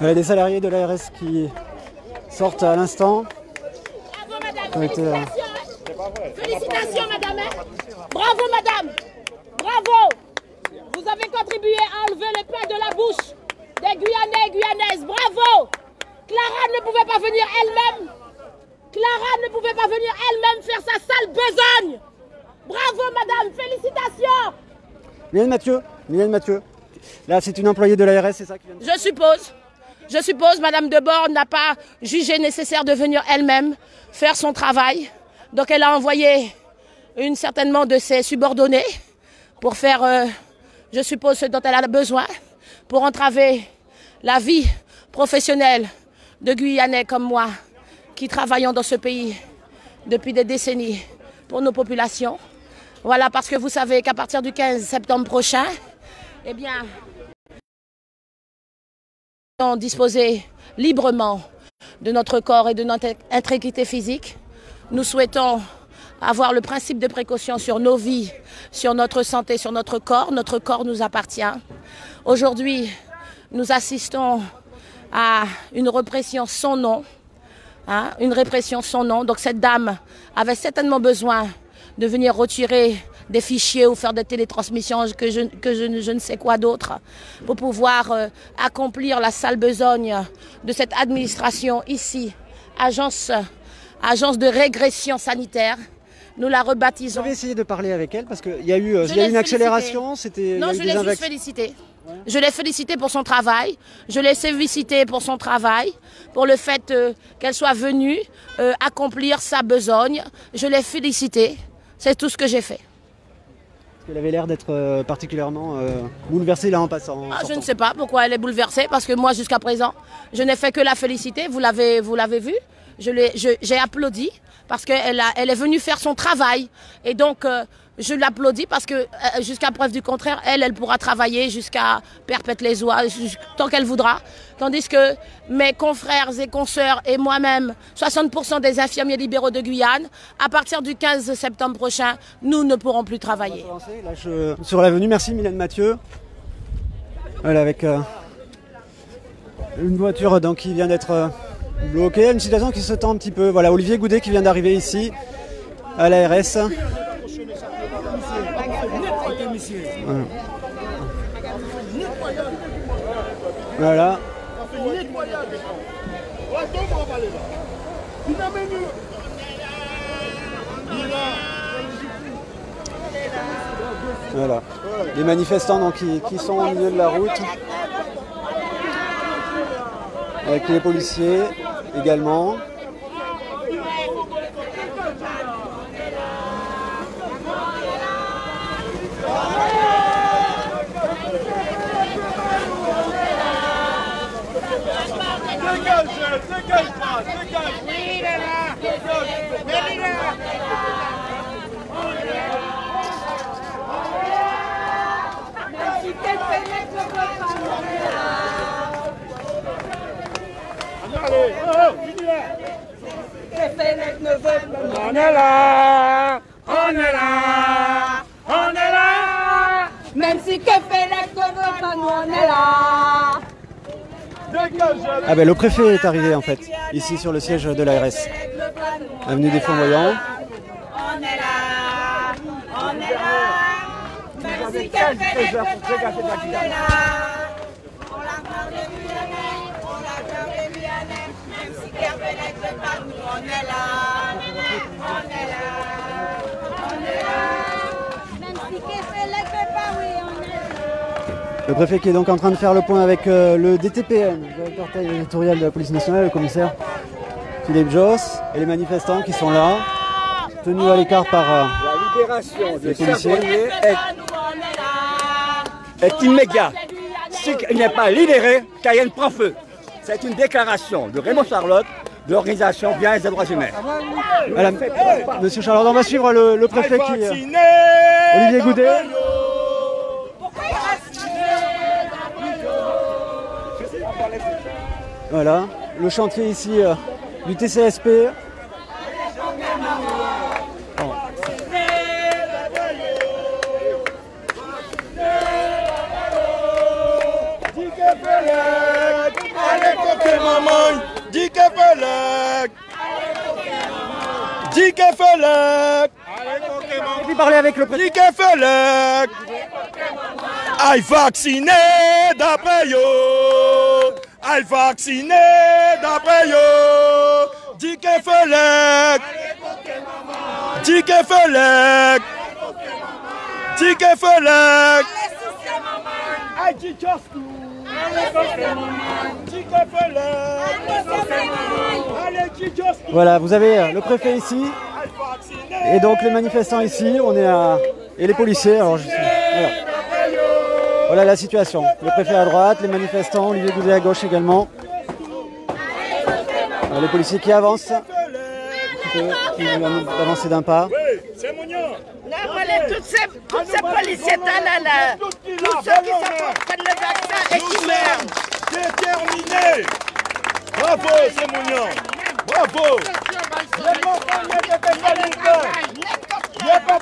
Voilà des salariés de l'ARS qui sortent à l'instant. Félicitations madame. Bravo madame. Bravo. Vous avez contribué à enlever le pain de la bouche des Guyanais et Guyanaises. Bravo. Clara ne pouvait pas venir elle-même. Clara ne pouvait pas venir elle-même faire sa sale besogne. Bravo madame. Félicitations. Mylène Mathieu. Là c'est une employée de l'ARS, c'est ça qui vient de... Je suppose madame Deborn n'a pas jugé nécessaire de venir elle-même faire son travail. Donc elle a envoyé certainement de ses subordonnés pour faire, je suppose, ce dont elle a besoin pour entraver la vie professionnelle de Guyanais comme moi qui travaillons dans ce pays depuis des décennies pour nos populations. Voilà, parce que vous savez qu'à partir du 15 septembre prochain, eh bien, nous allons disposer librement de notre corps et de notre intégrité physique. Nous souhaitons avoir le principe de précaution sur nos vies, sur notre santé, sur notre corps. Notre corps nous appartient. Aujourd'hui, nous assistons à une répression sans nom. Une répression sans nom. Donc cette dame avait certainement besoin de venir retirer des fichiers ou faire des télétransmissions, je ne sais quoi d'autre, pour pouvoir accomplir la sale besogne de cette administration ici, agence de régression sanitaire. Nous la rebaptisons. Vous avez essayé de parler avec elle parce qu'il y a eu une accélération. Non, je l'ai juste félicité. Je l'ai félicité pour son travail. Je l'ai félicité pour son travail, pour le fait qu'elle soit venue accomplir sa besogne. Je l'ai félicité. C'est tout ce que j'ai fait. Elle avait l'air d'être particulièrement bouleversée là en passant. Je ne sais pas pourquoi elle est bouleversée, parce que moi jusqu'à présent, je n'ai fait que la féliciter. Vous l'avez vu. J'ai applaudi parce qu'elle est venue faire son travail. Et donc, je l'applaudis parce que jusqu'à preuve du contraire, elle pourra travailler jusqu'à perpète les oies, tant qu'elle voudra. Tandis que mes confrères et consoeurs et moi-même, 60% des infirmiers libéraux de Guyane, à partir du 15 septembre prochain, nous ne pourrons plus travailler. Là, sur l'avenue, merci Mylène Mathieu. Voilà, avec une voiture donc, qui vient d'être bloquée, une situation qui se tend un petit peu. Voilà, Olivier Goudet qui vient d'arriver ici à l'ARS. Voilà. Voilà. Les manifestants donc, qui sont au milieu de la route. Avec les policiers également. On est là, on est là, on est là. Même si que fait la cover, nous on est là. Ah ben le préfet est arrivé en fait, ici sur le siège de l'ARS. Avenue des Flamboyants. On est là, on est là. Même si que fait la cover, on est là. On la peur des Guyanais, on la peur des Guyanais. Même si que fait la cover, nous on est là. On est là, on est là. Même si que fait la cover, oui on est là. Le préfet qui est donc en train de faire le point avec le DTPN, le directeur territorial de la police nationale, le commissaire Philippe Josse, et les manifestants qui sont là, tenus à l'écart par la libération les policiers. Est immédiate. S'il n'est pas libéré, Cayenne prend feu. C'est une déclaration de Raymond Charlotte, de l'organisation Bien et droits humains. Voilà, Monsieur Charlotte, on va suivre le préfet qui... Olivier Goudet. Pourquoi il reste Voilà, le chantier ici du TCSP. Bon. Allez, coquet maman, dis que Felek. Dis que Felek. Et puis parler avec le président. Dis que Felek. Aïe vacciné d'après yo. Aïe vacciné d'après yo. Dis que Felek. Dis que Felek. Dis que Felek. Aïe dis Joskou. Voilà, vous avez le préfet ici et donc les manifestants ici, on est et les policiers. Alors voilà la situation. Le préfet à droite, les manifestants, Olivier Goudet à gauche également. Les policiers qui avancent, qui vont avancer d'un pas. Tous ces policiers là, tous ceux qui prennent le vaccin et qui meurent. Déterminé. Bravo, c'est Mounion. Bravo. Il n'y a pas de il n'y a pas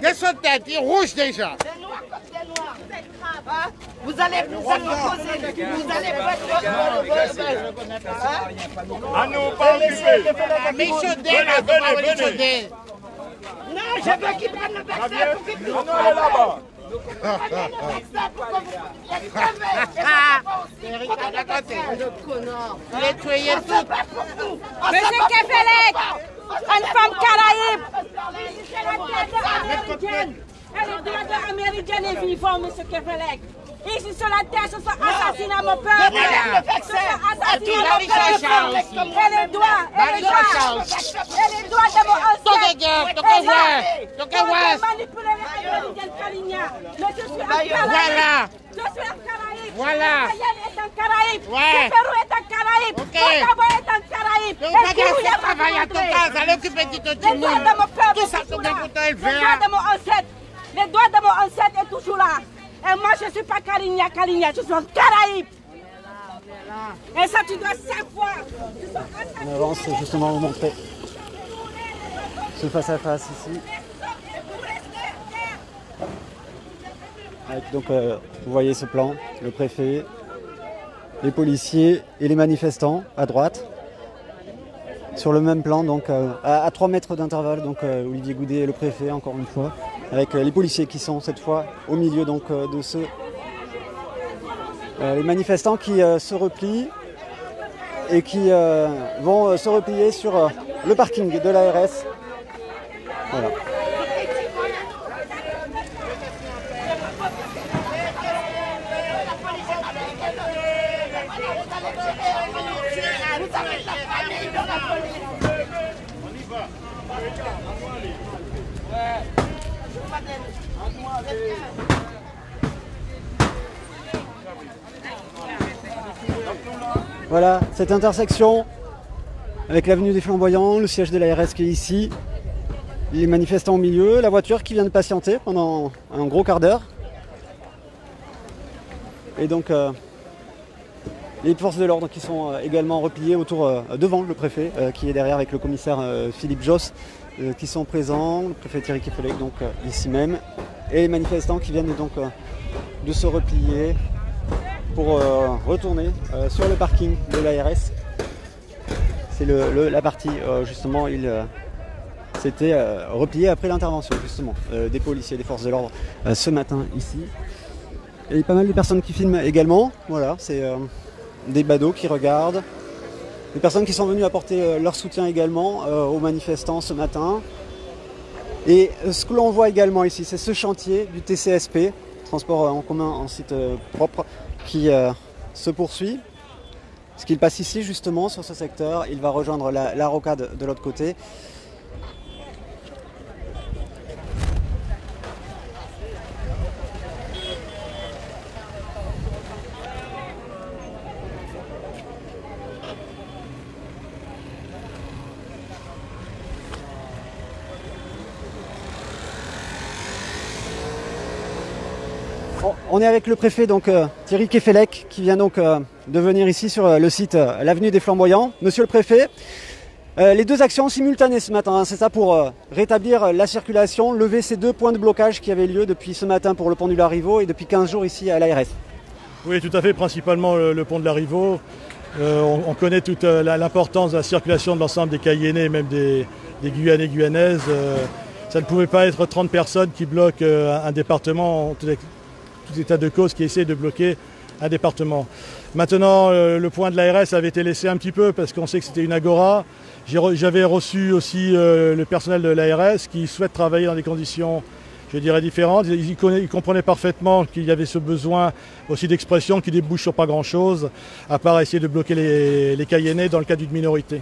Ils sont têtes, ils rougent déjà. Vous allez poser, vous allez à nous pas occuper. Mais chaudés, là, venez. Non, je veux qu'ils prennent le vaccin pour qu'ils puissent Allez là-bas. Les tuer tout. Monsieur Kefelec, une femme caraïbe. Elle est droite américaine et vivant, monsieur Kefelec. Ici sur la terre, ce sont assassinés à mon peuple. Ce sont assassinés à mon peuple. Elle est droite, de mon ancêtre. Manipuler les Amérindiennes Kalinia. Mais je suis un Caraïbe. Je suis un Caraïbe. Voilà. Cayenne est un Caraïbe. Ouais. Pérou est un Caraïbe. Montabo est un Caraïbe. Donc, pas de travail à ton cas, allez occuper de tout le Les droits monde. de mon peuple Tout ça, sont tout toujours là. le monde est Les droits de mon ancêtre. Les droits de mon ancêtre est toujours là. Et moi, je ne suis pas Kalinia, je suis un Caraïbe. Et ça, tu dois savoir. On avance justement vous montrer ce face à face ici. Avec, donc vous voyez ce plan, le préfet, les policiers et les manifestants à droite. Sur le même plan, donc à 3 mètres d'intervalle, donc Olivier Goudet et le préfet encore une fois, avec les policiers qui sont cette fois au milieu donc de ceux, les manifestants qui se replient et qui vont se replier sur le parking de l'ARS. Voilà. Voilà, cette intersection avec l'avenue des Flamboyants, le siège de l'ARS qui est ici, les manifestants au milieu, la voiture qui vient de patienter pendant un gros quart d'heure. Et donc les forces de l'ordre qui sont également repliées devant le préfet qui est derrière avec le commissaire Philippe Josse qui sont présents, le préfet Thierry Kefelec donc ici même, et les manifestants qui viennent donc de se replier pour retourner sur le parking de l'ARS. C'est la partie justement, il s'était replié après l'intervention justement des policiers, des forces de l'ordre ce matin ici. Et il y a pas mal de personnes qui filment également, voilà, c'est des badauds qui regardent, des personnes qui sont venues apporter leur soutien également aux manifestants ce matin. Et ce que l'on voit également ici, c'est ce chantier du TCSP, transport en commun en site propre, qui se poursuit. Parce qu'il passe ici justement sur ce secteur, il va rejoindre la rocade de l'autre côté. On est avec le préfet donc Thierry Kefelec qui vient donc de venir ici sur le site l'avenue des Flamboyants. Monsieur le préfet, les deux actions simultanées ce matin, hein, c'est ça pour rétablir la circulation, lever ces 2 points de blocage qui avaient lieu depuis ce matin pour le pont du Larivot et depuis 15 jours ici à l'ARS. Oui, tout à fait, principalement le pont de Larivot. On connaît toute l'importance de la circulation de l'ensemble des Cayennais, même des Guyanais, Guyanaises. Ça ne pouvait pas être 30 personnes qui bloquent un département, tout état de cause qui essaie de bloquer un département. Maintenant, le point de l'ARS avait été laissé un petit peu parce qu'on sait que c'était une agora. J'avais reçu aussi le personnel de l'ARS qui souhaite travailler dans des conditions, je dirais, différentes. Ils comprenaient parfaitement qu'il y avait ce besoin aussi d'expression qui débouche sur pas grand-chose, à part essayer de bloquer les Cayennais dans le cas d'une minorité.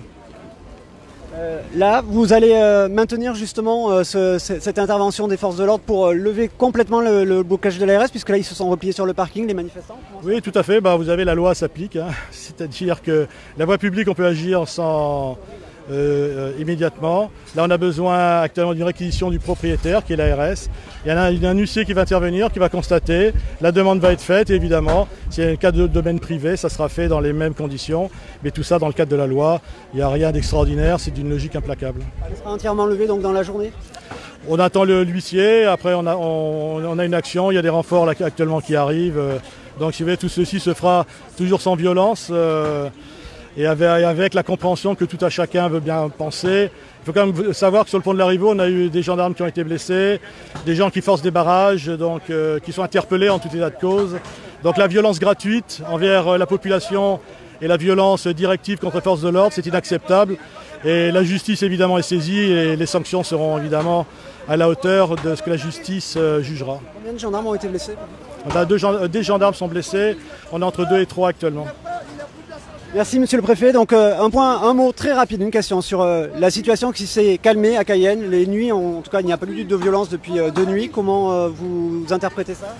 Là, vous allez maintenir justement cette intervention des forces de l'ordre pour lever complètement le blocage de l'ARS, puisque là, ils se sont repliés sur le parking, les manifestants. Oui, tout à fait. Vous avez la loi s'applique. Hein. C'est-à-dire que la voie publique, on peut agir sans immédiatement. Là, on a besoin actuellement d'une réquisition du propriétaire, qui est l'ARS. Il y a un huissier qui va intervenir, qui va constater. La demande va être faite, évidemment. Si c'est un cas de domaine privé, ça sera fait dans les mêmes conditions. Mais tout ça dans le cadre de la loi. Il n'y a rien d'extraordinaire, c'est d'une logique implacable. Elle sera entièrement levée donc dans la journée ? On attend l'huissier, après on a une action, il y a des renforts là, actuellement qui arrivent. Donc si vous voulez, tout ceci se fera toujours sans violence. Et avec la compréhension que tout à chacun veut bien penser. Il faut quand même savoir que sur le pont de Larivot, on a eu des gendarmes qui ont été blessés, des gens qui forcent des barrages, donc qui sont interpellés en tout état de cause. Donc la violence gratuite envers la population et la violence directive contre les forces de l'ordre, c'est inacceptable. Et la justice évidemment est saisie et les sanctions seront évidemment à la hauteur de ce que la justice jugera. Combien de gendarmes ont été blessés ? Des gendarmes sont blessés, on est entre 2 et 3 actuellement. Merci Monsieur le Préfet. Donc un mot très rapide, une question sur la situation qui s'est calmée à Cayenne. Les nuits, en tout cas, il n'y a pas eu de violence depuis 2 nuits. Comment vous interprétez ça ?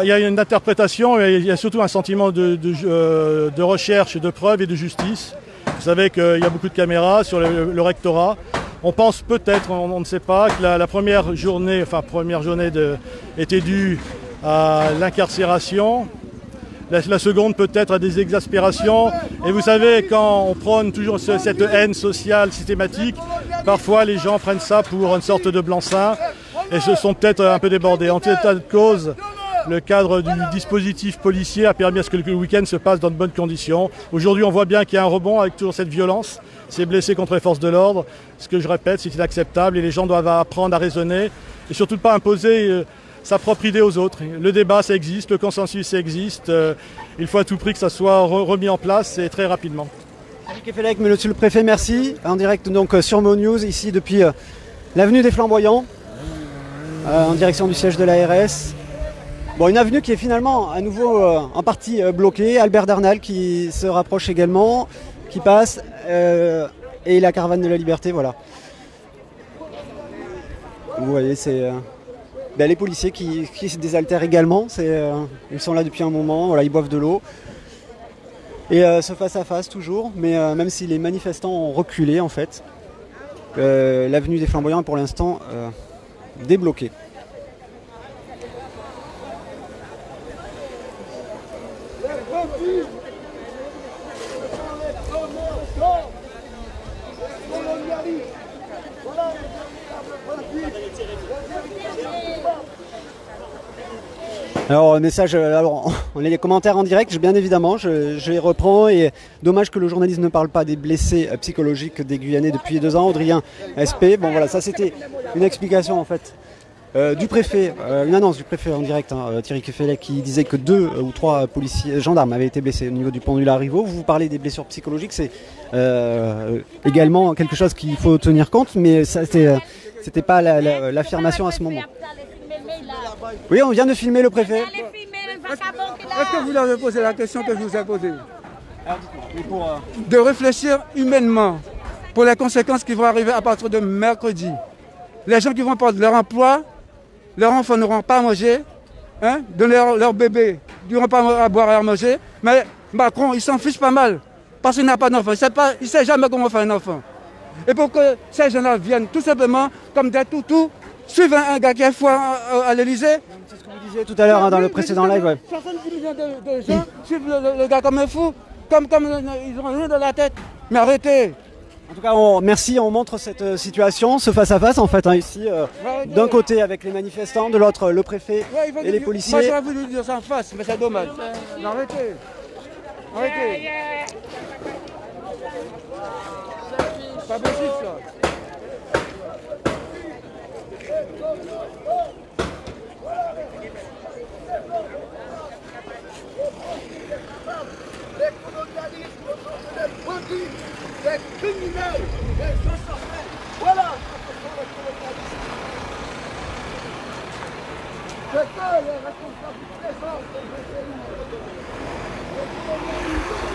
Il y a une interprétation et il y a surtout un sentiment de recherche, de preuve et de justice. Vous savez qu'il y a beaucoup de caméras sur le rectorat. On pense peut-être, on ne sait pas, que la première journée était due à l'incarcération. La seconde peut-être à des exaspérations. Et vous savez, quand on prône toujours cette haine sociale systématique, parfois les gens prennent ça pour une sorte de blanc-seing et se sont peut-être un peu débordés. En tout état de cause, le cadre du dispositif policier a permis à ce que le week-end se passe dans de bonnes conditions. Aujourd'hui, on voit bien qu'il y a un rebond avec toujours cette violence, ces blessés contre les forces de l'ordre. Ce que je répète, c'est inacceptable et les gens doivent apprendre à raisonner et surtout ne pas imposer sa propre idée aux autres. Le débat, ça existe, le consensus, ça existe. Il faut à tout prix que ça soit remis en place et très rapidement. Kefelec, Monsieur le Préfet, merci. En direct donc sur Mo News, ici depuis l'avenue des Flamboyants, en direction du siège de l'ARS. Bon, une avenue qui est finalement à nouveau en partie bloquée. Albert Darnal qui se rapproche également, qui passe, et la caravane de la liberté, voilà. Vous voyez, c'est... les policiers qui se désaltèrent également, ils sont là depuis un moment, voilà, ils boivent de l'eau. Et ce face-à-face toujours, mais même si les manifestants ont reculé en fait, l'avenue des Flamboyants est pour l'instant débloquée. Alors, message, on a les commentaires en direct, bien évidemment, je les reprends. Et dommage que le journaliste ne parle pas des blessés psychologiques des Guyanais depuis 2 ans. Audrien SP, bon voilà, ça c'était une explication en fait du préfet, une annonce du préfet en direct, Thierry Kefelec, qui disait que 2 ou 3 policiers, gendarmes avaient été blessés au niveau du pont du Larivot. Vous parlez des blessures psychologiques, c'est également quelque chose qu'il faut tenir compte, mais ça c'était pas l'affirmation à ce moment. Oui, on vient de filmer le préfet. Est-ce que vous leur avez posé la question que je vous ai posée ? De réfléchir humainement pour les conséquences qui vont arriver à partir de mercredi. Les gens qui vont perdre leur emploi, leurs enfants n'auront pas à manger, donner leur bébé, ils n'auront pas à boire et à manger. Mais Macron, il s'en fiche pas mal parce qu'il n'a pas d'enfant. Il ne sait jamais comment faire un enfant. Et pour que ces gens-là viennent tout simplement comme des toutous suivre un gars qui a foi à l'Elysée. C'est ce que vous disiez tout à l'heure dans le précédent live. Ouais. 70 millions de gens suivent le gars comme un fou, comme ils n'ont rien dans la tête. Mais arrêtez. En tout cas, merci, on montre cette situation, ce face-à-face en fait, hein, ici, d'un côté avec les manifestants, de l'autre le préfet et les policiers. Moi j'aurais voulu dire ça en face, mais c'est dommage. Arrêtez. Arrêtez. C'est pas possible ça. Les colonialistes sont des bandits, des criminels, des assassins. Voilà ce que sont les colonialistes. C'est eux les responsables du présent de ce pays. Les colonialistes.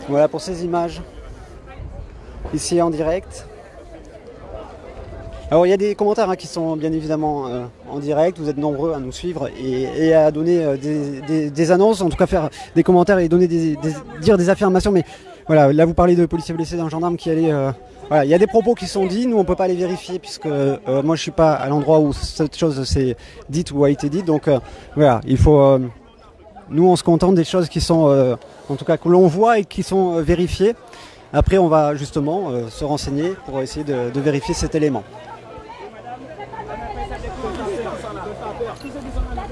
Voilà pour ces images, ici en direct. Alors il y a des commentaires qui sont bien évidemment en direct, vous êtes nombreux à nous suivre et à donner des annonces, en tout cas faire des commentaires et donner dire des affirmations. Mais voilà, là vous parlez de policiers blessés, d'un gendarme qui allait... voilà, il y a des propos qui sont dits, nous on ne peut pas les vérifier puisque moi je ne suis pas à l'endroit où cette chose s'est dite ou a été dite. Donc voilà, il faut... nous on se contente des choses qui sont... en tout cas que l'on voit et qui sont vérifiées. Après on va justement se renseigner pour essayer de vérifier cet élément.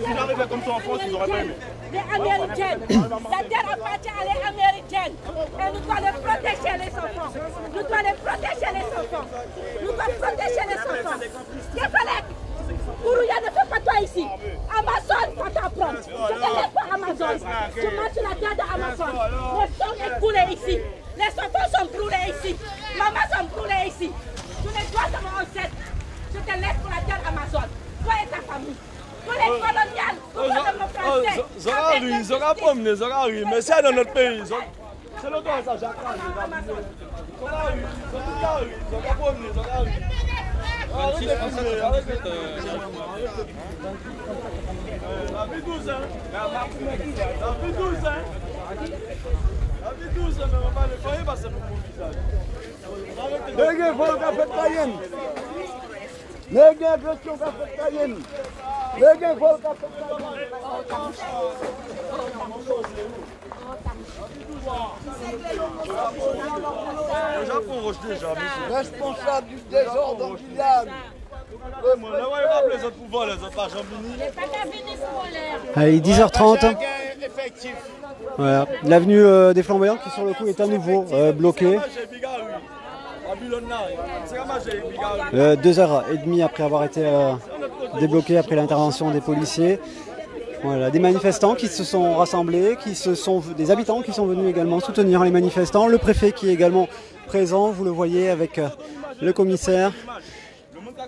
S'ils arrivaient comme ça en France, ils n'auraient pas aimé. Les Américaines, la terre appartient à les Américaines. Et nous devons les protéger les enfants. Nous devons les protéger les enfants. Nous devons protéger les enfants. Kefalek, Kourouya ne fait pas toi ici. Amazon va t'apprendre. Je ne laisse pas Amazon. Tu marches sur la terre d'Amazon. Les gens sont coulés ici. Les enfants sont brûlés ici. Maman sont brûlés ici. Tu les dois de mon ancêtre. Je te laisse pour la terre Amazon. Toi et ta famille. Pour les coloniales, pour le français. Zora promené, Zora oui, mais c'est dans notre pays. C'est le droit ça, Jacques. Zora oui, Zora promené, Zora oui. 26, 37, 38, la vie 12 ans. La vie 12 ans. La vie 12 ans, mais on va le faire parce que c'est pour mon visage. Les gars, il faut qu'on fasse païenne. Les gars, il faut qu'on fasse païenne. Les gars, il faut qu'on fasse païenne. Le Japon roche déjà. Responsable du désordre en Guyane. Les autres pouvoirs, les autres agents bénis. Allez, 10h30. Voilà. L'avenue des Flamboyants qui sur le coup est à nouveau bloquée. 2h30 après avoir été débloquée après l'intervention des policiers. Voilà, des manifestants qui se sont rassemblés, des habitants qui sont venus également soutenir les manifestants. Le préfet qui est également présent, vous le voyez avec le commissaire.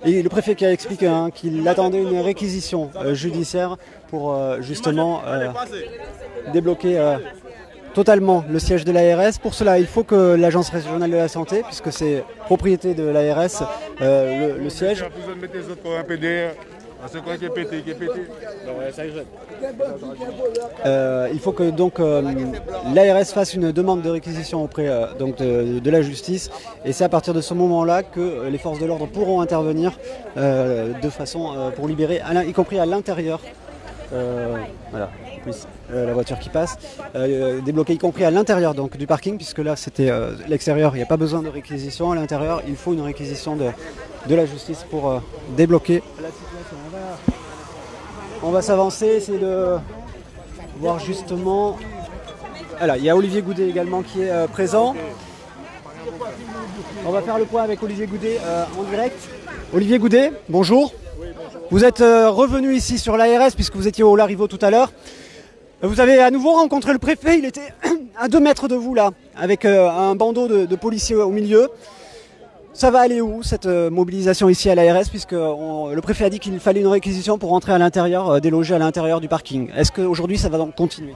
Et le préfet qui a expliqué qu'il attendait une réquisition judiciaire pour justement débloquer totalement le siège de l'ARS. Pour cela, il faut que l'Agence régionale de la santé, puisque c'est propriété de l'ARS, le siège. Il faut que donc l'ARS fasse une demande de réquisition auprès donc de la justice, et c'est à partir de ce moment-là que les forces de l'ordre pourront intervenir de façon pour libérer, y compris à l'intérieur. Voilà, la voiture qui passe, débloquée y compris à l'intérieur donc du parking, puisque là c'était l'extérieur, il n'y a pas besoin de réquisition. À l'intérieur, il faut une réquisition de la justice pour débloquer la situation. On va s'avancer, essayer de voir justement. Voilà, il y a Olivier Goudet également qui est présent. On va faire le point avec Olivier Goudet en direct. Olivier Goudet, bonjour. Vous êtes revenu ici sur l'ARS puisque vous étiez au Larivot tout à l'heure. Vous avez à nouveau rencontré le préfet, il était à 2 mètres de vous là, avec un bandeau de policiers au milieu. Ça va aller où cette mobilisation ici à l'ARS, puisque le préfet a dit qu'il fallait une réquisition pour rentrer à l'intérieur, déloger à l'intérieur du parking. Est-ce qu'aujourd'hui ça va donc continuer ?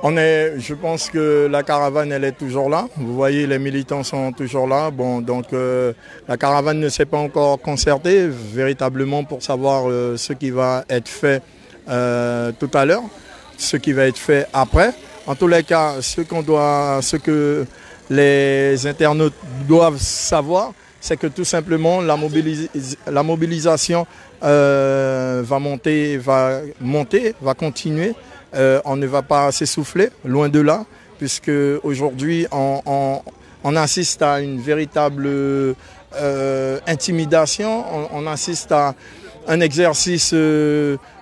Je pense que la caravane, elle est toujours là. Vous voyez, les militants sont toujours là. Bon, donc la caravane ne s'est pas encore concertée véritablement pour savoir ce qui va être fait tout à l'heure, ce qui va être fait après. En tous les cas, ce que les internautes doivent savoir, c'est que tout simplement la mobilisation va continuer. On ne va pas s'essouffler, loin de là, puisque aujourd'hui on assiste à une véritable intimidation, on assiste à un exercice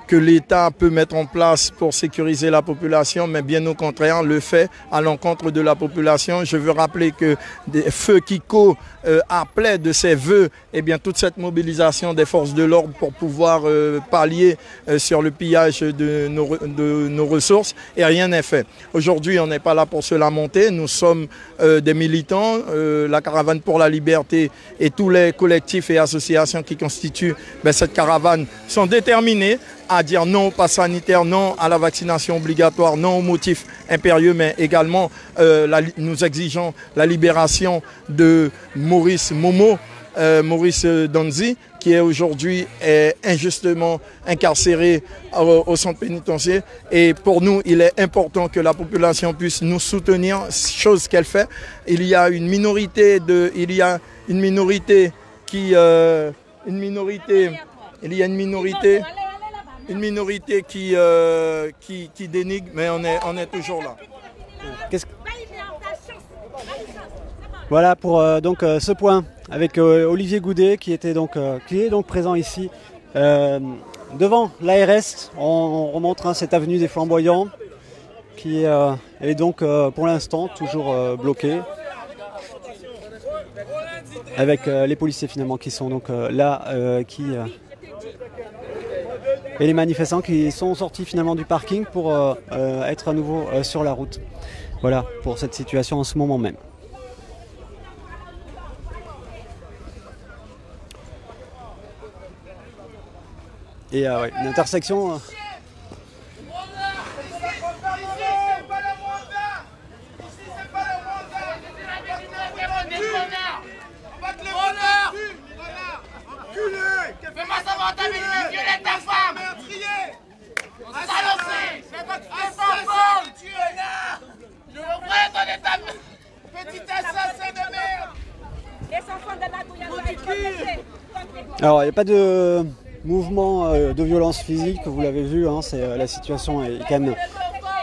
que l'État peut mettre en place pour sécuriser la population, mais bien au contraire, le fait à l'encontre de la population. Je veux rappeler que Feu Kiko appelait de ses voeux toute cette mobilisation des forces de l'ordre pour pouvoir pallier sur le pillage de nos ressources, et rien n'est fait. Aujourd'hui, on n'est pas là pour se lamenter, nous sommes des militants, la Caravane pour la Liberté et tous les collectifs et associations qui constituent cette caravane sont déterminés à dire non au pass sanitaire, non à la vaccination obligatoire, non aux motifs impérieux, mais également nous exigeons la libération de Maurice Donzi, qui est aujourd'hui injustement incarcéré au centre pénitentiaire. Et pour nous, il est important que la population puisse nous soutenir, chose qu'elle fait. Il y a une minorité qui dénigre, mais on est toujours là. Voilà pour ce point avec Olivier Goudet qui est donc présent ici devant l'ARS. On remonte cette avenue des Flamboyants qui est donc pour l'instant toujours bloquée, avec les policiers finalement qui sont donc là et les manifestants qui sont sortis finalement du parking pour être à nouveau sur la route. Voilà pour cette situation en ce moment même. Et une intersection. Alors il n'y a pas de mouvement de violence physique, vous l'avez vu, la situation est quand même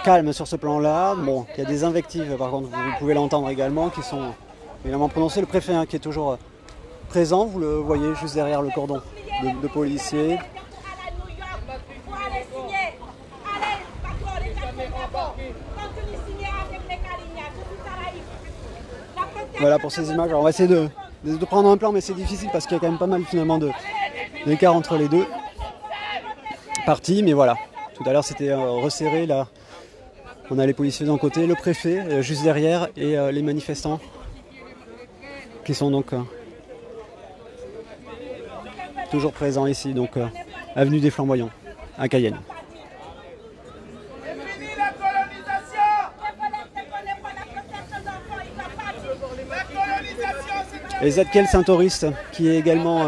calme sur ce plan-là. Bon, il y a des invectives, par contre, vous pouvez l'entendre également, qui sont évidemment prononcées. Le préfet qui est toujours présent, vous le voyez juste derrière le cordon de policiers. Voilà pour ces images. Alors on va essayer de prendre un plan, mais c'est difficile parce qu'il y a quand même pas mal finalement d'écart entre les deux parties. Mais voilà, tout à l'heure c'était resserré. Là, on a les policiers d'un côté, le préfet juste derrière et les manifestants qui sont donc toujours présents ici, donc avenue des Flamboyants à Cayenne. Et Zadkiel Saint-Oriste qui est également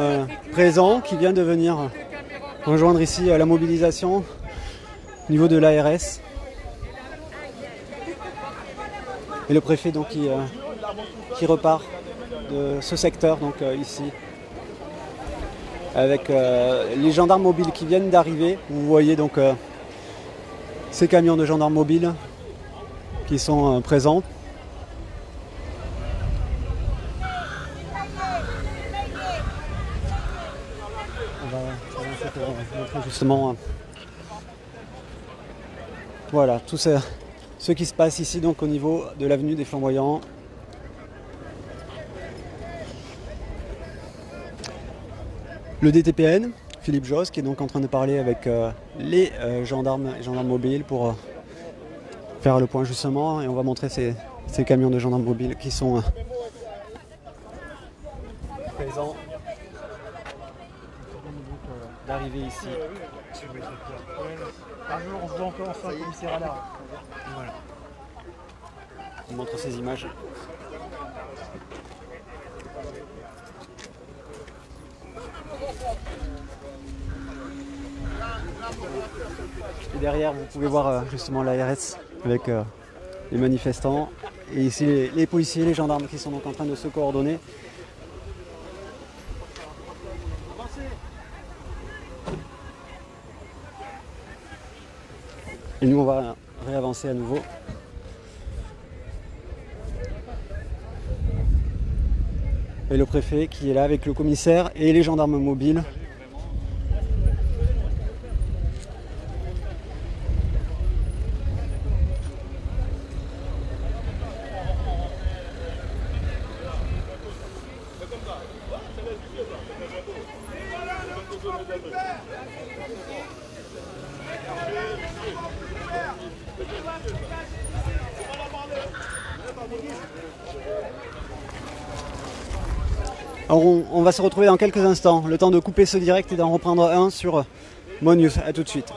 présent, qui vient de venir rejoindre ici la mobilisation au niveau de l'ARS. Et le préfet donc qui repart de ce secteur donc ici. Avec les gendarmes mobiles qui viennent d'arriver. Vous voyez donc ces camions de gendarmes mobiles qui sont présents. Justement, voilà tout ce qui se passe ici donc au niveau de l'avenue des Flamboyants. Le DTPN, Philippe Josse, qui est donc en train de parler avec les gendarmes mobiles pour faire le point justement, et on va montrer ces camions de gendarmes mobiles qui sont présents. D'arriver ici. Un jour, on se voit encore en commissariat là. Voilà. montre ces images. Et derrière, vous pouvez voir justement l'ARS avec les manifestants. Et ici, les policiers, les gendarmes qui sont donc en train de se coordonner. Et nous, on va réavancer à nouveau. Et le préfet qui est là avec le commissaire et les gendarmes mobiles. Alors on va se retrouver dans quelques instants, le temps de couper ce direct et d'en reprendre un sur Mon News. A tout de suite.